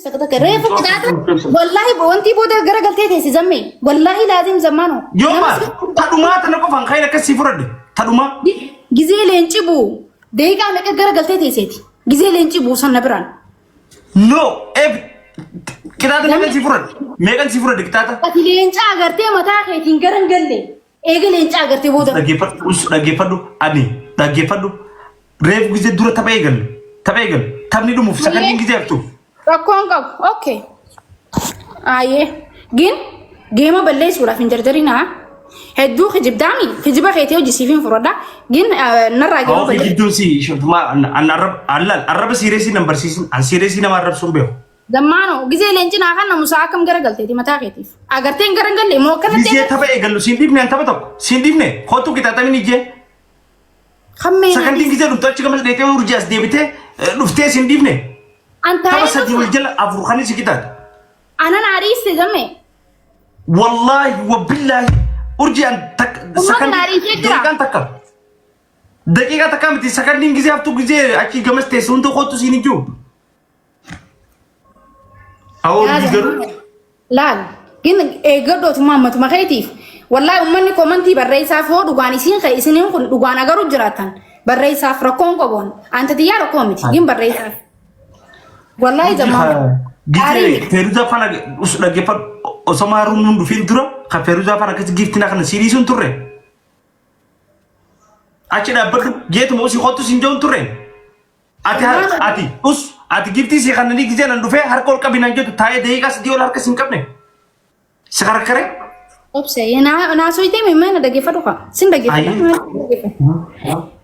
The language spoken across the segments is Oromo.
سكتك ريف كتاتا والله بونتي بودا غرغلتي تيسي زمي والله لازم زمانو يوم تدوما تنكو فان خير كسي فرد تدوما غزي لينچبو ديغا مك غرغلتي تيسيتي غزي لينچبو سنبران نو اف كتاتا ميغان سي فرد كتاتا لينچا غرتي متا خيتين غرنغلي ايغ لينچا غرتي بودا دغيفدو ريف غزي دورة تبايغل تبني دمو في سكندين غزي افتو ركونغ اوكي ايه جين جيما بليس ولا فنجردرينا هدو خجب دامي خجب خيتي وجسيفين فرودا جين نرا جيما بليس خجب دوسي شوف ما انا الرب سيريسي نمبر سيسن ان سيريسي نمبر الرب سومبيو زمانو غزي لنجنا كان مساكم غرغلتي دي متا خيتي اغرتين غرغل مو كان غزي تبايغل سينديفني انت بتو سينديفني خوتو كتاتا من يجي خمين سكندين غزي دمتو كمل ديتي ورجاس ديبته دفتي سينديفني انت بس دي الجل ابو خاني سكتات انا ناريس زمي والله وبالله ارجع ان دقيقه تكا متي سكندين غزي افتو غزي اكي جمستي سونتو خوتو سينيجو او ديغر لا جين ايغدوت مامت ما خيتيف والله امني كومنتي بريسا فو دوغاني سين خي سينين كون دوغانا غرو جراتان بريسا فركون كون انت ديار كوميتي جين بريسا والله زمان جيتي فيروزا فانا وسلا جيفا اسما رونو فين درا فيروزا فانا كت جيفتنا كن سيريسون توري اكيد ابر جيت موسي خوتو سينجون توري اتي اتي جيفتي سي خنني جيجن ندفه هر كول كبينا جو تاي ديغا سدي ولا هر كسين كبني سكر كره اوبسي انا سويتي مين دغيفا دوكا سين دغيفا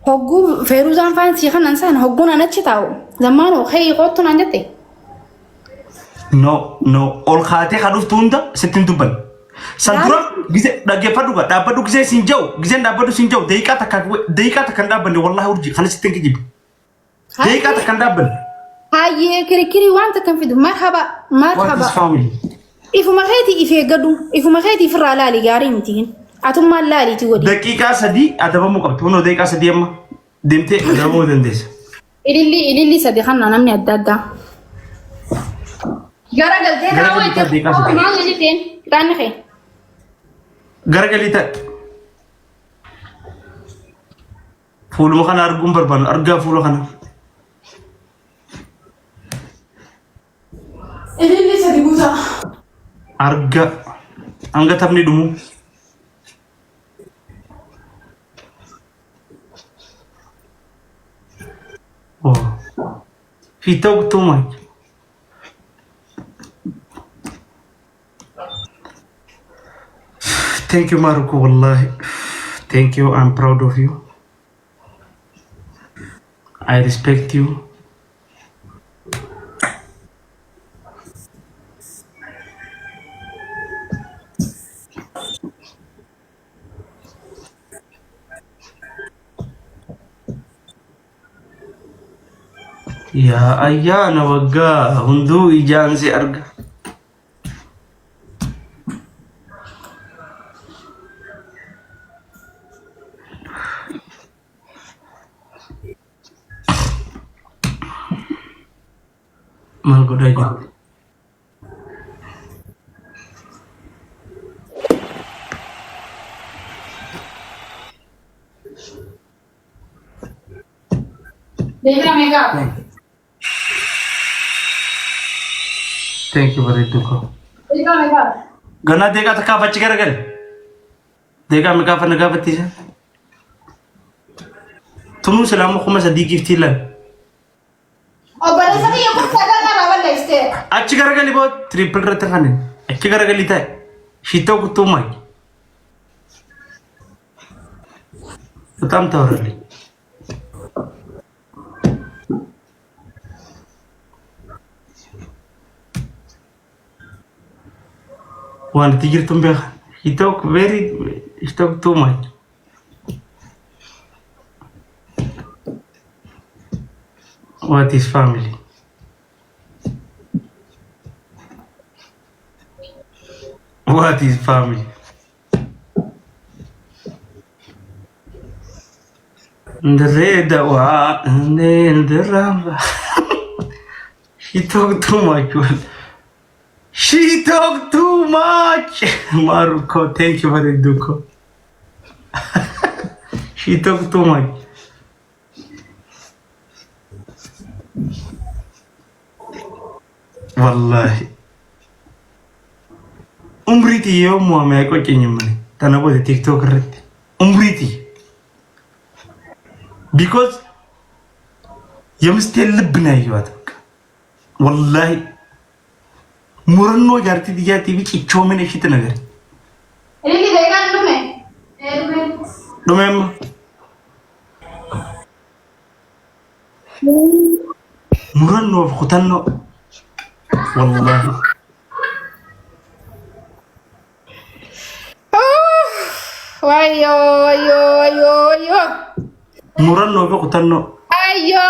هوغو فيروزان فان سي خنن سان هوغونا نتشتاو زمانو خي خوتو نانجتي no ol khate khaduf tunda setin tuban santura gize dagefaduga dabadu gize sinjaw gize dabadu sinjaw deika takanda bande wallahi urji khalis setin kijib deika takanda bande هاي كريكري وانت كان في مرحبا إفو مخيتي إفي قدو إفو مخيتي فرع لالي قاري متين أتم ما لالي تودي دقيقة سدي أدبا مقبت هنا دقيقة سدي أما دمتي أدبا دندس إلي سدي خلنا نمني الدادا غرقل تيتا ويتي ما لجتين تاني خي غرقل تيتا فول مخانا أرقم بربان أرقا فول مخانا إلي سدي بوتا أرقا أنغا تبني دمو في توك توماي Thank you Marco والله thank you I'm proud of you I respect you يا أيانا وقا هندو إجانسي أرقى mal ko day jot देखना mega thank you very much देखना मेगा गना देगा तो का बच कर गए देगा मैं का फनगा बत्ती से तुम सलाम को मैं सदी गिफ्ट ला और बड़े सभी ये कुछ सगा का रावल लेस्टे अच्छी कर गली बहुत ट्रिपल रहता खाने अच्छी कर गली था शीतो को तुम आई बताम तो रही وانا تيجي تنبه he talk too much what is family what is family the red wa and the ramba She talk too much. She talk too much. Maruko, thank you for the duko. She talk too much. Wallahi. Umriti yo mo me ko chinyumani. Tanabo de TikTok ret. Umriti. Because يمستل لبنا يواتك والله مرنو جارتي دياتي بيجي تشومين إيش تنقل ini kita kan lume دومم مرنو ختنو والله wayo wayo wayo wayo مرنو ختنو ayo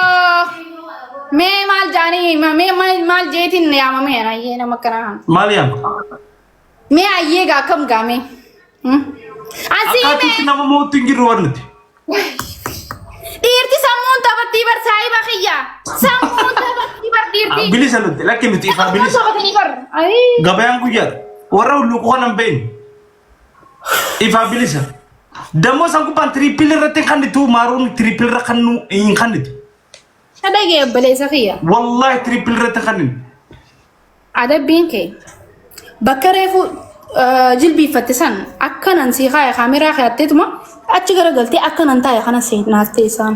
me mal jani me mal jetin ya mame na ye na makara ماليام me aye ga kam ga me asi me أكاتي نما موت تنجر ورنتي dirti samun tabati bar sai ba khiya samun tabati bar dirti بليس هلو لكن متيفا بليس tabati bar ay غبيان كوجار ورا لو كونن بين إفا بليس دمو سانكو بان تريبل رتين خندتو مارون تريبل رخنو إن خندتو ada ge bale sakhiya والله تريبل رتين خندن ada binke bakare fu jilbi fatisan akkanan si khaya khamira khayatetuma achi gara galti akkanan ta ya khana se naste san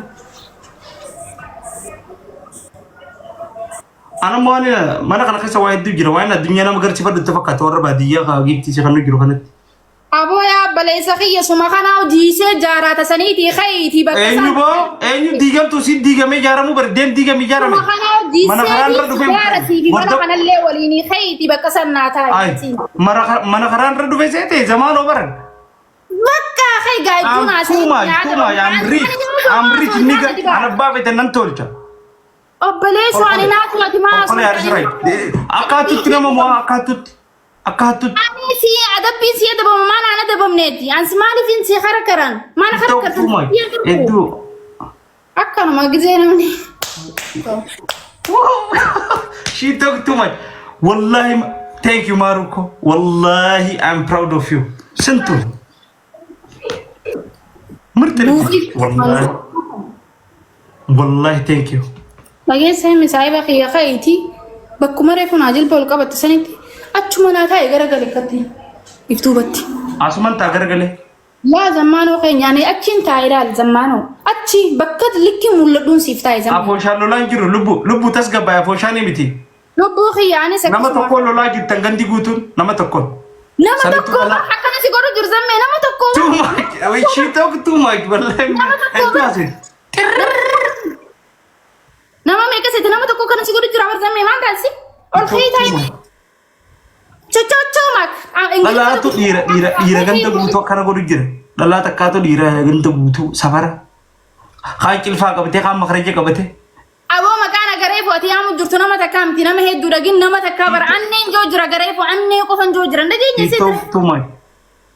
أنا ما أنا كنا واحد دجرا وين الدنيا أنا مقدر تفرد اتفقت ورا بعدية جبت شيء خلنا نجرو خلنا abo ya bale sakhiya suma khana dise jara ta saniti khayti أينو bakasan بو أينو ديجام توسين ديجام يجارا مو بردين ديجام يجارا suma مي khana dise mana kharan radu fem jara ti bala khana le walini khayti bakasan nata أي mana kharan radu فيسته زمان أوبرن bakka khay gay tuna توما يا أمريك نيجا أنا بابي تنانتولتا obale so ani natu ati ma أنا يا رجل أكاتو تنام مو أكاتو ani si adabi si adaba mana ana dabam neti ansmani fin si kharakaran mana kharakar توما إدو akkan ma gizenamni She talk too much. Wallahi, thank you, Maruko. Wallahi, I'm proud of you. Sentu. Merteli. Wallahi. Wallahi, thank you. bage sai mi sai ba khiya khayti bakkuma refu najil bol ka bat saniti achuma na kai gara gale katti iftubatti Asuman tagar gale. la zamano kai nyane achin tayral zamano achi bakkat likki mulladun siftai zamano Afo shalo langiru lubu tas gaba afo shani miti. lobbu khiyani sa Nama tokko lola gitan gandi gutun nama tokko. nama Salitu tokko ala. akkana si goru jurzamme nama tokko Too much. Wait, she talk too much. Wallahi. Itu asin. nama me kasete nama tokko kana si goru jurabar zamme man dalsi ol khaytay chocho mak Dhala tu dhiira ganda guutuu akkana godhu jira. Dhalaa takkaatu dhiira ganda guutuu safara. Kaan cilfaa qabatee kaan makarajja qabatee. abo makana gareefo ati amu jurtu nama takka amti nama heddu dagin nama takka bar annen jo jira gareefo anne qofan jo jira ndajeenye She talk too much.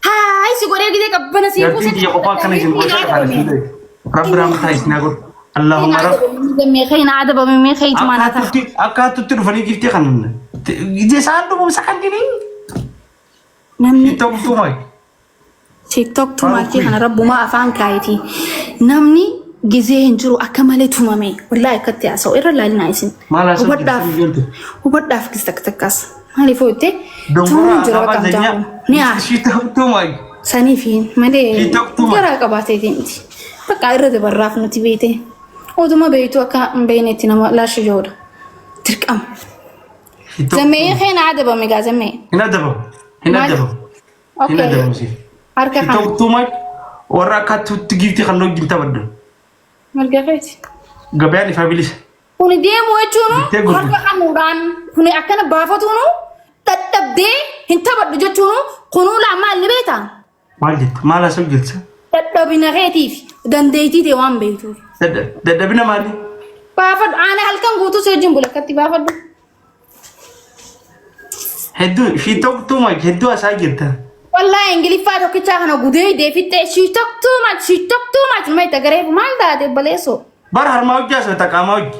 hay si gore gide qabbana si Yartiin biyya qofaa akkana isin gosa kana Rabbi rahmataa isin haa godhu. Allahumma rabbi. me khayna adaba me khayt manata Akkaatutti dhufanii giftee kan ije isaan dhufu sakan diniin. namni She talk too much. tiktok tumaki kana rabbuma afaan kaayiti namni gizee hinjiru akka malee tumame wallahi akkatti haasa'u irra laalina isin Maal haasa'u hubadhaaf gis takkas maaliif ootte Dongora jira apa bakka adanya? jaamu ni haa She talk too much. saniifiin malee TikTok tuma. garaa qabaateetiin miti bakka irra dabarraaf nuti beete oduma beeytu akka hin beeynetti nama laashi jooda dirqama She talk zammee keena adabame gaa zammee hin adabamu. Hin adabamu. Hin adabamu siif. harka She kana talk too much. Warra akkaatutti giftii kan wajjin taphattu. marga keeti Gabaan ifaa bilisa. kuni deemu jechuun Bittee gurguru. harka kanuudhaan kuni akkana baafatuun dadhabdee hin taphadhu jechuun kunuu laamaan ni beektaa Maal jetta? Maal haasa'u jirta? dadhabina keetiif dandeettii ta'e waan beektuuf Dadhabina maali? baafadhu ana halkan guutuu si wajjin bulakkatti baafadhu Hedduu she talk too much. Hedduu haasaa jirta. wallahi ingiliffaa tokkichaa kana gudee deefittee she talk too much mayta gareef maal taate baleessoo Bara harmaa hojjaa asirratti qaamaa hojji.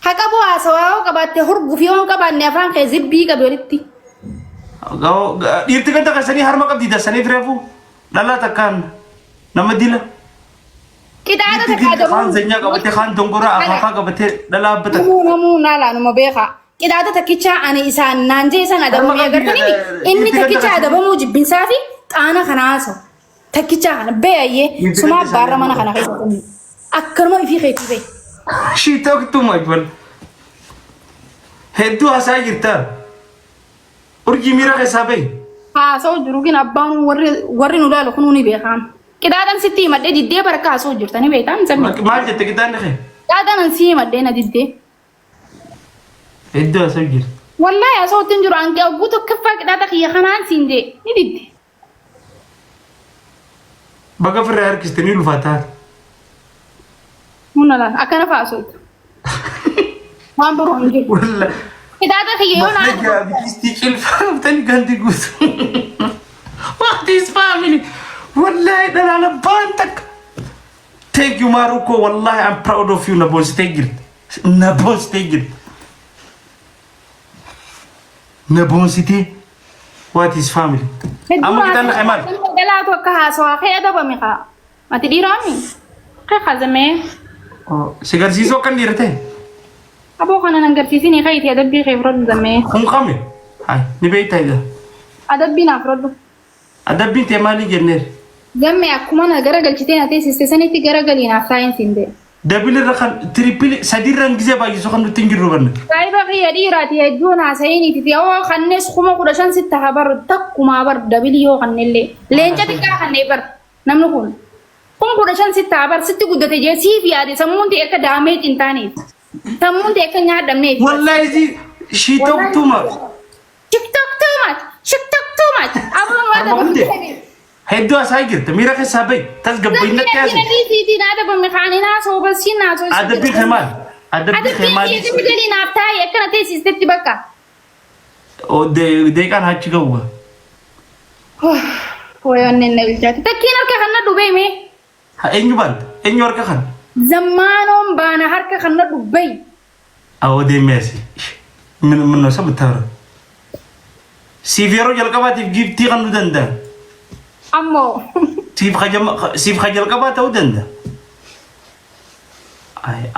ha هكابو أسواء كبات هرب فيهم كبات نفان كذبي كبرتي يرتقى تكسني هرمك بدي دسني فريفو لا تكان نمديلا كده عادة كده خان زنيا كبته خان دونغورا أخاك كبته لا بته نمو نالا نمو بيخا كده عادة تكيتشا أنا إنسان نانجي إنسان هذا بمو يقدرني إني تكيتشا هذا بمو جبين سافي أنا خناسو تكيتشا أنا بيا سما بارا ما أنا خنا خيسة أكرمه في خيتي بي شيء توك تو ماجبل هدو أساير تار أرجع ميرا كسابي سو جروكين أبان وري نولا لكونوني بيخام كده عادة ستي مدة دي بركة سو جرتني بيتان سمي ما جت كده نخي عادة نسي مدة ندي هدو أساير والله يا صوت تنجر عنك أبوتو كفاك كده تخي خنان سيندي ندي بقى في الرئيس كستني الفتاة هنا لا أكنا فاسود ما بروح ولا كده تخي ما تلاقي بيستيك الفام تاني قاندي قوس what is family والله ده أنا بانتك thank you ماروكو والله I'm proud of you نبوس تيجر نبوس تيجر نبوس تي what is family أما كده أنا كمان لا توقع سوا كده بميخا ما تدي رامي كيف زمان سيجار سيسو كان ديرته أبو خنا نقدر في سني خيط أدبي خيف رد زمان هم كامل هاي نبيت هيدا أدبي نافرد أدبي تمالي جنر زمان أكمل أجرجل شتين أتيس استسني تجرجل ينافعين سندي دبل الرقم تريبل سدير رنجزة باجي سخن تنجر روبنا طيب أخي يديراتي يدون عسيني تتي أو خنّس خما كرشان ستة خبر تك ما بر دبل يو خنّلي لين جت كا خنّي بر نمنكون كم كرشان ستة خبر ستة قدرت جسي في هذا سمون تيك دامج إنتاني سمون تيك نيا دامج والله يجي شيء توك توما شك توك تومات أبو ما ده هيدو أساير تميرا كسابي تسقب بينك كاسي تي نادا بمخاني ناس هو بس ناس أدبي خمال أدبي خمال أدبي بدلي نابتاي أكنا تيسي ستة بكا أو ده كان هاتشي جوا هو يونن نبيجات تكين أركا خنا دبي مي إني بند إني أركا خن زمانهم بانا هركا خنا دبي أو ده ماشي من نصب ترى سيفيرو جالكابات يجيب تيغن ودندا أمو سيف خجل كبات أو دندا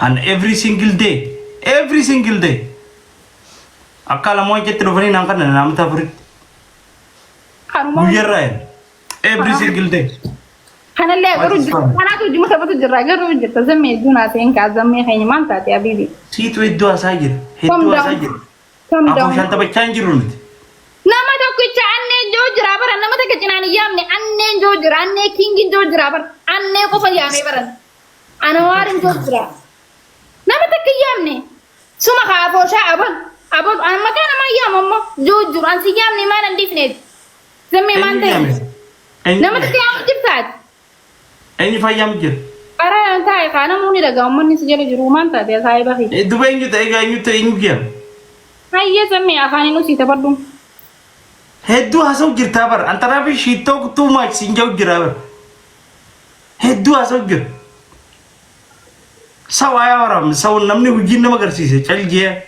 and every single day أكالا موي كتلوفني نانكا نام تفرد ويراين every single day أنا اللي أنا تودي ما تبغى تجرا جرو جرت زمي دونا سين كازمي خيني ما أنت يا بيبي سيت ويدو أساجر هيدو أساجر أبو شانتا بتشانجرون nama ta kucha anne jojra baran nama ta kajinani yamne anne jojra anne kingi jojra bar anne ko fa yame baran anawarin jojra nama ta kiyamne suma khafo sha'aban abad an makana ma yamamma jojra an siyamne ma nan difnet zammi man ta nama ta kiyam jibtat أني فايام جر ara anta ay kana muni daga umman ni sijala juru man ta be sai ba khi دبي إنجو تيجا إنجو تيجو كيا hayya zammi afani no sita badum هدو هاسو جر تابر أنت رافي شيتوك تو ماك سينجو جرابر هدو هاسو جر سوايا ورام سو نمني وجين نما كرسيسه چل جيه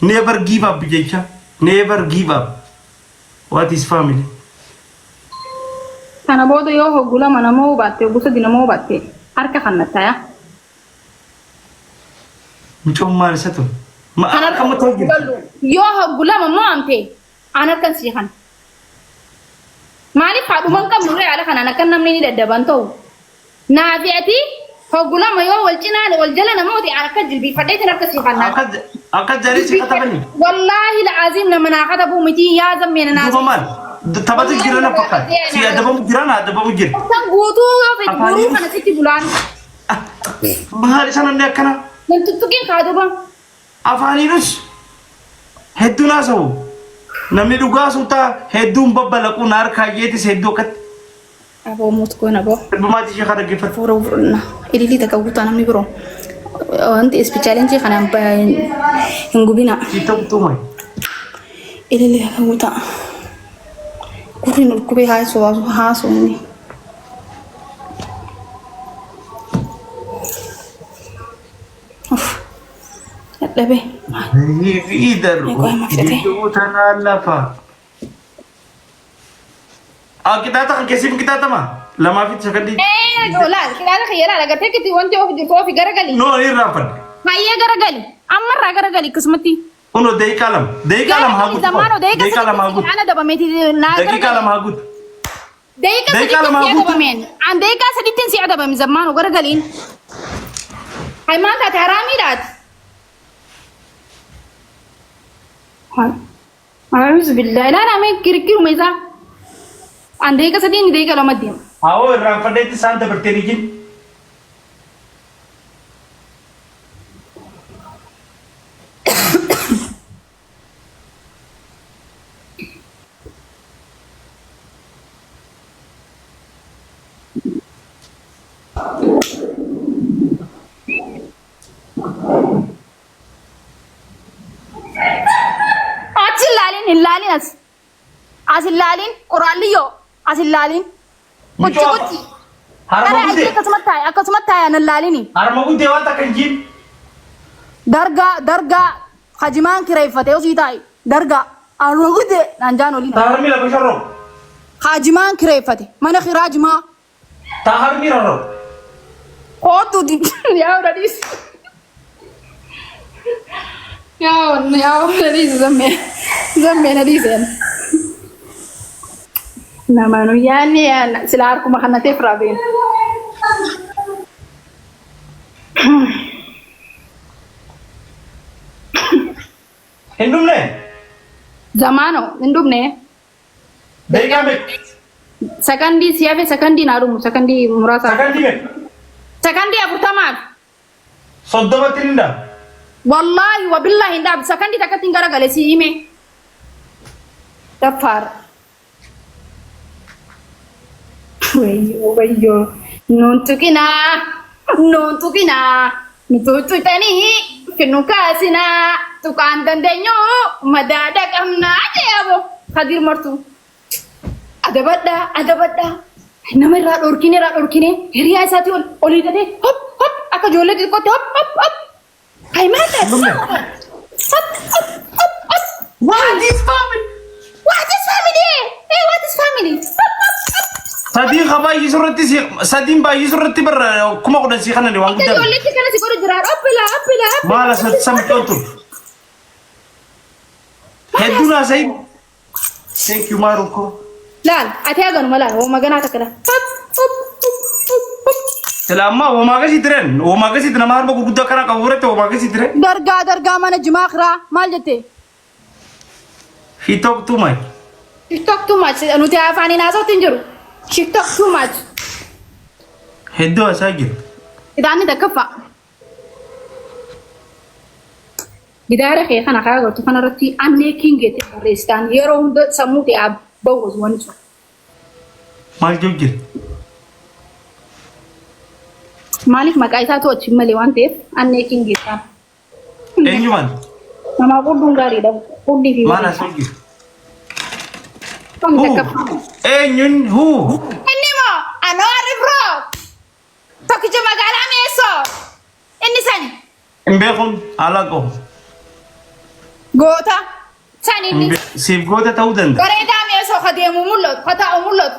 never give up بيجا never give up what is family kana bodo yo ho gula mana mo batte gusa dina mo batte arka khannata ya مچو مار ستو ما أنا كم توجه yo ho gula ma mo amte anar kan sihan mali fadu man kam nure ala kana kan namni ni daddaban to nabiati ho gula ma yo wal cina wal jalana moti ana kajil bi fadai tan ka sihan na أكاد جاري سكتا بني wallahi la azim na mana kada bu miti ya zamme na دوما مال تبادل جيرانا فقط سي أدبام جيرانا أدبام جير tan gutu yo fe guru kana siti bulan بهاري سنة نكنا nan tuttukin kadu ba أفانيروس هدو ناسو نمني دوغا سوتا هدو مببلكو نار كاجيتي هدو كت abo mutko na bo بما تيجي خارج كيف furo na ili li takawuta namni bro anti specialenti kana ba ngubina تيتو توماي ili li takawuta kurin kubi haso ni لبي في در تنالفا كده تاخد كيسيف كده تمام لما في تشكدي لا كده خيال على قتك تي وانت في غرغلي نو يرافن ما هي غرغلي امر غرغلي قسمتي انو دي كلام هاغوت دي كلام هاغوت انا دبا ميتي دي كلام هاغوت دي كلام هاغوت من عن دي كاسه دي تنسي ادبا من زمان وغرغلين هاي ما انت حرامي دات أعوذ بالله لا لا ما كيركير ميزا عندك كسدين ديك لو مديم هاو رافن دي سانتا برتيريجين اللالين as اللالين قراليو as اللالين كنت أنا أجي كسمتها أنا اللاليني أرمغو ديواتا كنجين درجة خجمان كريفتة وسيتاي درجة أرمغو دي نانجانو لين تهرمي لا بشرو خجمان كريفتة من خراج ما تهرمي رارو أوتو دي يا وديس يا وديس زمي نديسن نمانو يعني سلاركم ما خلنا تفرا بين هندومني زمانو هندومني بيجامك سكندي سيافي سكندي نارو سكندي مراسا سكندي أبو تمام صدقتني والله وبالله إن سكندي تكتين غرقة لسيمي تفار ويو نونتكنا نتوتو تاني كنوكاسنا تكان دندنيو مدادك أمنا أجيبو خدير مرتو أدبدا نمر راد أوركيني هريا ساتي أولي تدي هب أكا جولة دي كوتي هب هاي ماذا What is family? What is family? Sadin khabai yisurati si sadin ba yisurati bar kuma ko si khana ni wangu jam. Jolli ti kana si ko jirar apila. Mala sam tontu. Heduna say. Thank you Maruko. Lan, ate agan mala o magana takala. Selama o magasi tren, o magasi tren mahar bagu gudda kana ka wurete o magasi tren. Darga mana jimakra mal jete. He talk too much. She talk too much. Anu te afani naso tinjuru. She talk too much. Heddo asagir. Idani da kafa. Gidara ke kana kaga to kana ratti anne kingete restan yero hunda samuti abawos wanso. Mal jogir. Malik makaisa to chimale wante anne kingeta. Enyuman. Nama kudungari da kudi fi. Mana sogir. Enyun who? Enimo anwar bro. Tokije magala meso. Enni sani. Mbekon alago. Gota sani ni. Sif gota tawdan. Gareda meso khademu mulot khata mulot.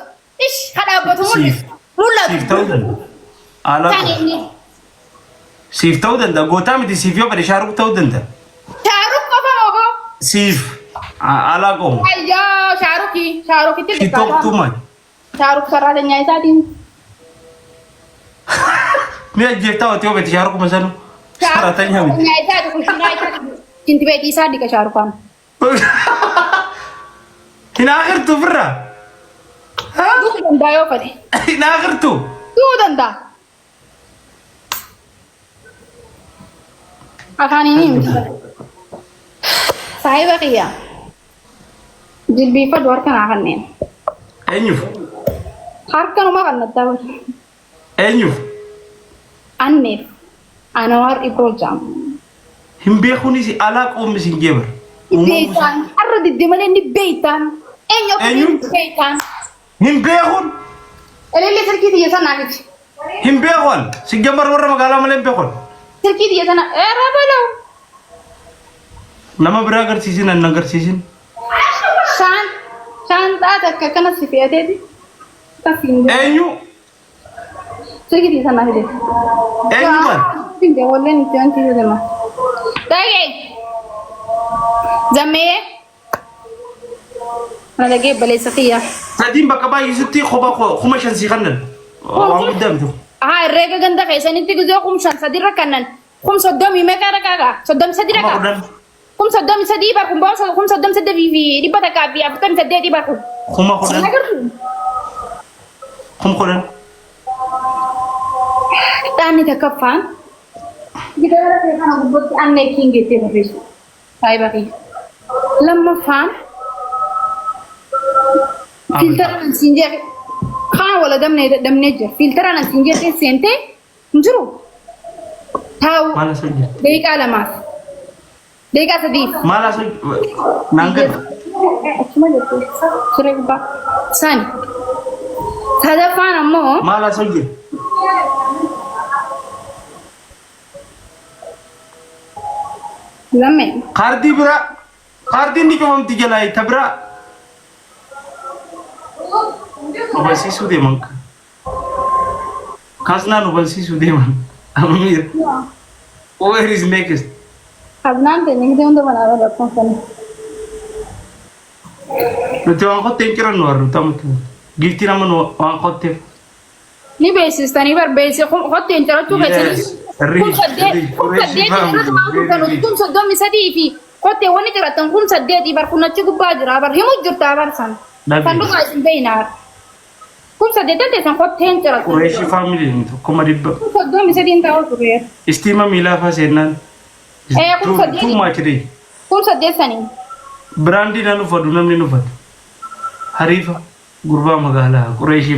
Ish khada botu mulot. Mulot. Sif tawdan. Alago. Sani ni. Sif tawdan da gota mi sif yo bari sharuk tawdan da. Sharuk ko fa mogo. Sif alago. Ayo Sharuki ti. She talk too much. Sharuk sarada nyai tadi. Mi ajeta o tio beti sharuk masalo. Saratanya mi. Nyai tadi ku nyai tadi. Cinti beti sadi ka Sharukan. Hina akhir tu berra. Ha? Tu danda yo pade. Hina akhir tu. Tu danda. Akan ini. Saya bakia. Jilbi fa dwar kan akan nen. Enyu. Har kan ma kan nata. Enyu. Anne. Anwar Ibro jam. Himbe khuni si alaq o misin geber. Beitan. Arra di dimale ni beitan. Enyu beitan. Himbe khun. Ele serki di yasa nakit. Himbe khun. Si geber warra magala male himbe khun. Serki di yasa na era balo. nama biraa agarsiisin an agarsiisin. Shantaa takka akkanas fe'ateeti. Eenyu? Sigidi sana fide. Eenyu maal? Fide walleen itti wanti jedhama. Dhagee. Zammee. Ana dhagee baleessa xiyyaa. Sadiin bakka baay'isutti kuma shan sii kannan. Waan guddaa miti. Herreega ganda keessanitti gizee kumshan sadirra kannan. Kum soddomii meeqa dhaqaaqa? Soddom sadi dhaqaa. Kum soddomii sadii bar kun boosa kum soddom saddeetii fi dhibba takkaa fi afurtamii saddeetii bar kun. Kuma kudhan. Kuma kudhan. Taani takkaffaan. Gidaara ta'e kana gubbaatti annee kiingeettee barreessu. Faayiba kee. Lammaffaan. Filtara nan siin jedhe. Kaan wala damnee jira. Filtara nan siin jedhe seentee hin jiru. Taa'u. Maal asoo jira? Deeqaa lamaaf. Deeqaa sadiif. Maal asoo naan gadi? Achuma jettu. Siree gubbaa. Sani. Sadaffaan ammoo. Maal asoo jira? Lammeen. Kaardii biraa. Kaardiin ni cufamti jalaa ta biraa. Hubachiisuu deeman. Kaasnaan hubachiisuu deeman. Amir. Where is next? Adnaan ta'e nigdee hunda manaa rakkoon sana. Nuti waan qottee hin jiran nu warra tamutu. Giftii nama waan qotteef. Ni beeksistanii barbeesse qottee hin jirachuu keessatti. Kun soddomii sadii fi qottee wanni jiratan kun saddeetii bar kun achi gubbaa jira bar himu jirtaa bar san. Kan dhugaa isin beeynaar. Kun saddeetan teessan qottee hin jiratu. Qureeshii faamilii tokkoma dhibba. Kun soddomii sadiin ta'uu turee. Istiima miilaa faa seennaan. Too much day. Kun saddeessanii. Biraandii nan uffatu namni nu uffatu. Hariifa gurbaa magaalaa Qureeshii.